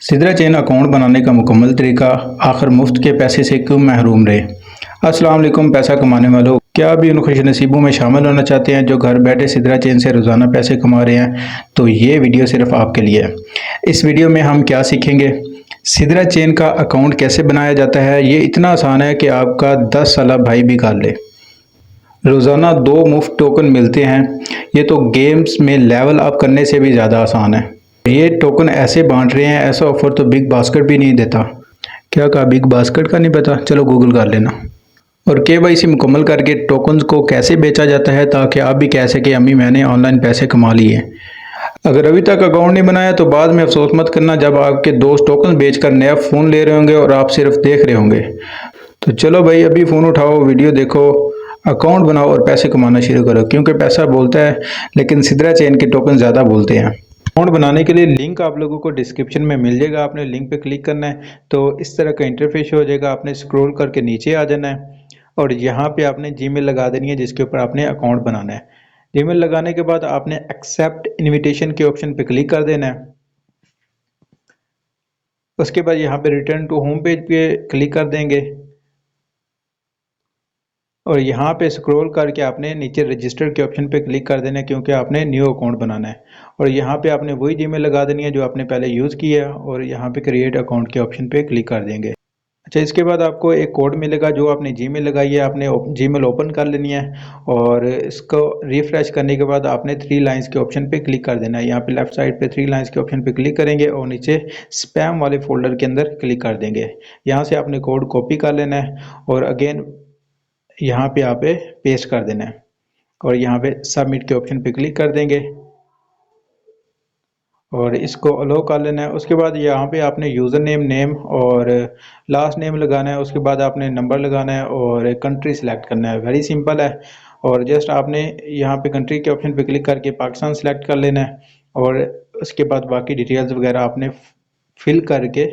Sidra chain account बनाने का मुकम्मल तरीका, आखिर मुफ्त के पैसे से क्यों महरूम रहे। अस्सलाम वालेकुम पैसा कमाने वालों, क्या अभी उन खुश नसीबों में शामिल होना चाहते हैं जो घर बैठे सिदरा चेन से रोज़ाना पैसे कमा रहे हैं? तो ये वीडियो सिर्फ आपके लिए है। इस वीडियो में हम क्या सीखेंगे, सिदरा चेन का अकाउंट कैसे बनाया जाता है। ये इतना आसान है कि आपका 10 साल भाई भी कर ले। रोज़ाना 2 मुफ्त टोकन मिलते हैं। ये तो गेम्स में लेवल अप करने से भी ज़्यादा आसान है। ये टोकन ऐसे बांट रहे हैं, ऐसा ऑफर तो बिग बास्केट भी नहीं देता। क्या कहा, बिग बास्केट का नहीं पता? चलो गूगल कर लेना। और केवाईसी मुकम्मल करके टोकन्स को कैसे बेचा जाता है ताकि आप भी कह सकें अम्मी मैंने ऑनलाइन पैसे कमा लिए। अगर अभी तक अकाउंट नहीं बनाया तो बाद में अफसोस मत करना जब आपके दोस्त टोकन बेचकर नया फ़ोन ले रहे होंगे और आप सिर्फ देख रहे होंगे। तो चलो भाई, अभी फ़ोन उठाओ, वीडियो देखो, अकाउंट बनाओ और पैसे कमाना शुरू करो, क्योंकि पैसा बोलता है लेकिन सिदरा चेन के टोकन ज़्यादा बोलते हैं। अकाउंट बनाने के लिए लिंक आप लोगों को डिस्क्रिप्शन में मिल जाएगा। आपने लिंक पे क्लिक करना है तो इस तरह का इंटरफेस हो जाएगा। आपने स्क्रॉल करके नीचे आ जाना है और यहाँ पे आपने जीमेल लगा देनी है जिसके ऊपर आपने अकाउंट बनाना है। जीमेल लगाने के बाद आपने एक्सेप्ट इनविटेशन के ऑप्शन पे क्लिक कर देना है। उसके बाद यहाँ पे रिटर्न टू होम पेज पे क्लिक कर देंगे और यहाँ पे स्क्रॉल करके आपने नीचे रजिस्टर के ऑप्शन पे क्लिक कर देना है, क्योंकि आपने न्यू अकाउंट बनाना है। और यहाँ पे आपने वही जीमेल लगा देनी है जो आपने पहले यूज़ किया है और यहाँ पे क्रिएट अकाउंट के ऑप्शन पे क्लिक कर देंगे। अच्छा, इसके बाद आपको एक कोड मिलेगा जो आपने जीमेल लगाई है, आपने जीमेल ओपन कर लेनी है और इसको रिफ्रेश करने के बाद आपने 3 लाइंस के ऑप्शन पे क्लिक कर देना है। यहाँ पे लेफ्ट साइड पे 3 लाइंस के ऑप्शन पे क्लिक करेंगे और नीचे स्पैम वाले फोल्डर के अंदर क्लिक कर देंगे। यहाँ से आपने कोड कॉपी कर लेना है और अगेन यहाँ पे आप पेस्ट कर देना है और यहाँ पे सबमिट के ऑप्शन पे क्लिक कर देंगे और इसको अलो कर लेना है। उसके बाद यहाँ पे आपने यूज़र नेम, नेम और लास्ट नेम लगाना है। उसके बाद आपने नंबर लगाना है और कंट्री सेलेक्ट करना है। वेरी सिंपल है। और जस्ट आपने यहाँ पे कंट्री के ऑप्शन पे क्लिक करके पाकिस्तान सेलेक्ट कर लेना है और उसके बाद बाकी डिटेल्स वगैरह आपने फिल करके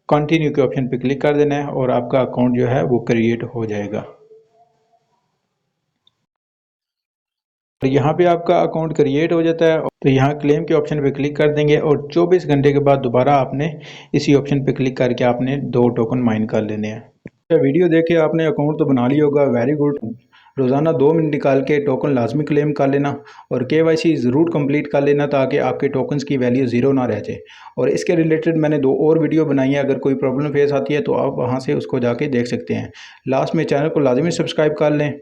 कंटिन्यू के ऑप्शन पे क्लिक कर देना है और आपका अकाउंट जो है वो क्रिएट हो जाएगा। तो यहाँ पे आपका अकाउंट क्रिएट हो जाता है तो यहाँ क्लेम के ऑप्शन पे क्लिक कर देंगे और 24 घंटे के बाद दोबारा आपने इसी ऑप्शन पे क्लिक करके आपने 2 टोकन माइन कर लेने हैं। वीडियो देखे आपने अकाउंट तो बना लिया होगा, वेरी गुड। रोज़ाना 2 मिनट निकाल के टोकन लाजमी क्लेम कर लेना और केवाईसी ज़रूर कंप्लीट कर लेना ताकि आपके टोकन्स की वैल्यू ज़ीरो ना रह जाए। और इसके रिलेटेड मैंने 2 और वीडियो बनाई है, अगर कोई प्रॉब्लम फेस आती है तो आप वहाँ से उसको जाके देख सकते हैं। लास्ट में चैनल को लाजमी सब्सक्राइब कर लें,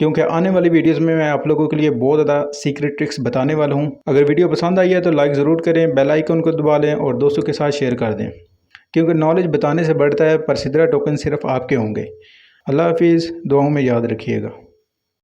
क्योंकि आने वाली वीडियोस में मैं आप लोगों के लिए बहुत ज़्यादा सीक्रेट ट्रिक्स बताने वाला हूं। अगर वीडियो पसंद आई है तो लाइक ज़रूर करें, बेल आइकन को दबा लें और दोस्तों के साथ शेयर कर दें, क्योंकि नॉलेज बताने से बढ़ता है पर सिदरा टोकन सिर्फ आपके होंगे। अल्लाह हाफिज़, दुआओं में याद रखिएगा।